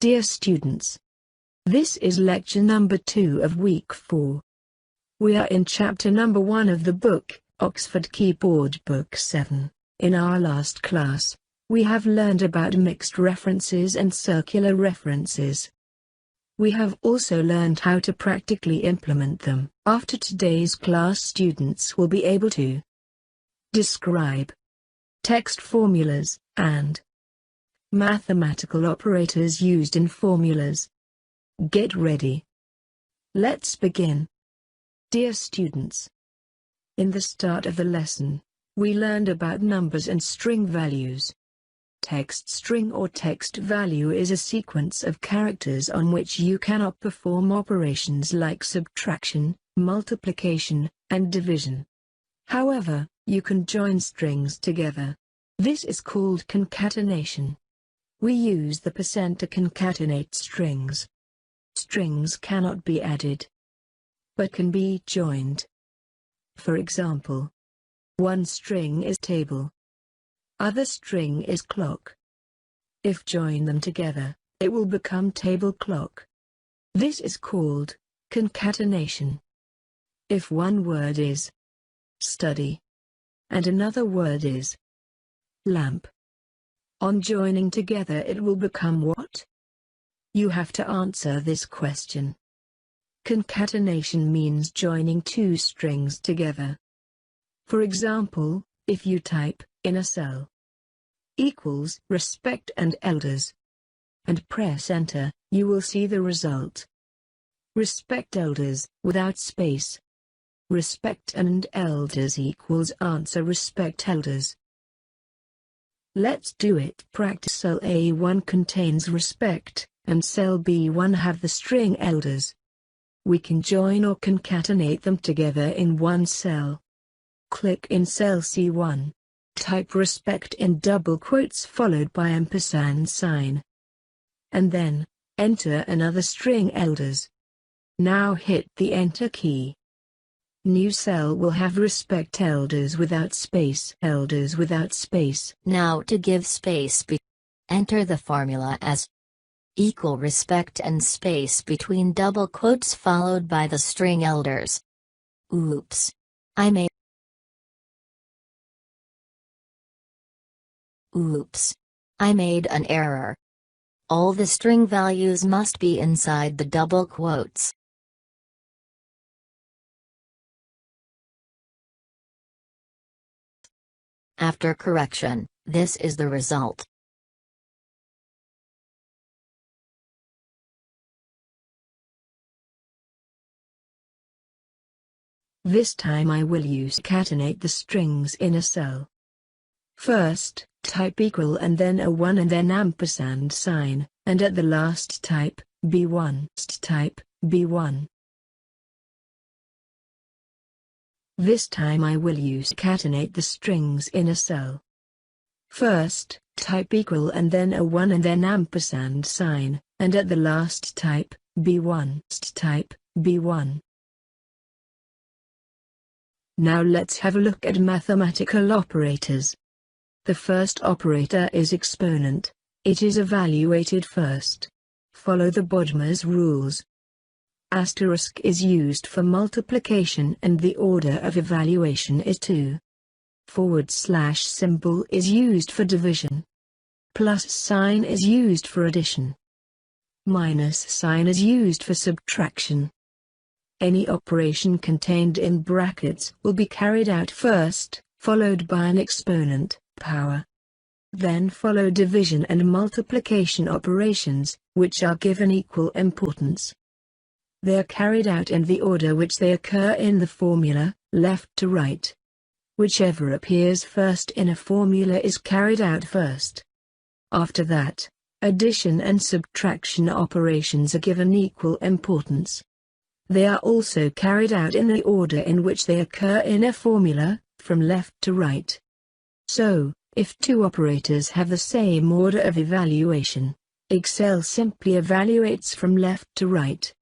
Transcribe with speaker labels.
Speaker 1: Dear students, this is lecture number 2 of week 4. We are in chapter number 1 of the book, Oxford Keyboard Book 7. In our last class, we have learned about mixed references and circular references. We have also learned how to practically implement them. After today's class, students will be able to describe text formulas and mathematical operators used in formulas. Get ready. Let's begin. Dear students, in the start of the lesson, we learned about numbers and string values. Text string or text value is a sequence of characters on which you cannot perform operations like subtraction, multiplication, and division. However, you can join strings together. This is called concatenation. We use the percent to concatenate strings. Strings cannot be added, but can be joined. For example, one string is table. Other string is clock. If join them together, it will become table clock. This is called concatenation. If one word is study and another word is lamp, on joining together it will become what? You have to answer this question. Concatenation means joining two strings together. For example, if you type in a cell equals respect and elders and press enter, you will see the result. Respect elders without space. Respect and elders equals answer respect elders. Let's do it. Practice. Cell A1 contains respect, and cell B1 have the string elders. We can join or concatenate them together in one cell. Click in cell C1. Type respect in double quotes followed by ampersand sign. And then, enter another string elders. Now hit the enter key. New cell will have respect elders without space. Elders without space.
Speaker 2: Now to give space enter the formula as equal respect and space between double quotes followed by the string elders. Oops. I made an error. All the string values must be inside the double quotes. After correction, this is the result.
Speaker 1: This time I will use concatenate the strings in a cell. First, type equal and then a 1 and then ampersand sign, and at the last type B1. Type B1. This time I will use concatenate the strings in a cell. First, type equal and then a 1 and then ampersand sign, and at the last type B1. Type B1. Now let's have a look at mathematical operators. The first operator is exponent. It is evaluated first. Follow the Bodmer's rules. Asterisk is used for multiplication and the order of evaluation is 2. / symbol is used for division. Plus sign is used for addition. Minus sign is used for subtraction. Any operation contained in brackets will be carried out first, followed by an exponent, power. Then follow division and multiplication operations, which are given equal importance. They are carried out in the order which they occur in the formula, left to right. Whichever appears first in a formula is carried out first. After that, addition and subtraction operations are given equal importance. They are also carried out in the order in which they occur in a formula, from left to right. So, if two operators have the same order of evaluation, Excel simply evaluates from left to right.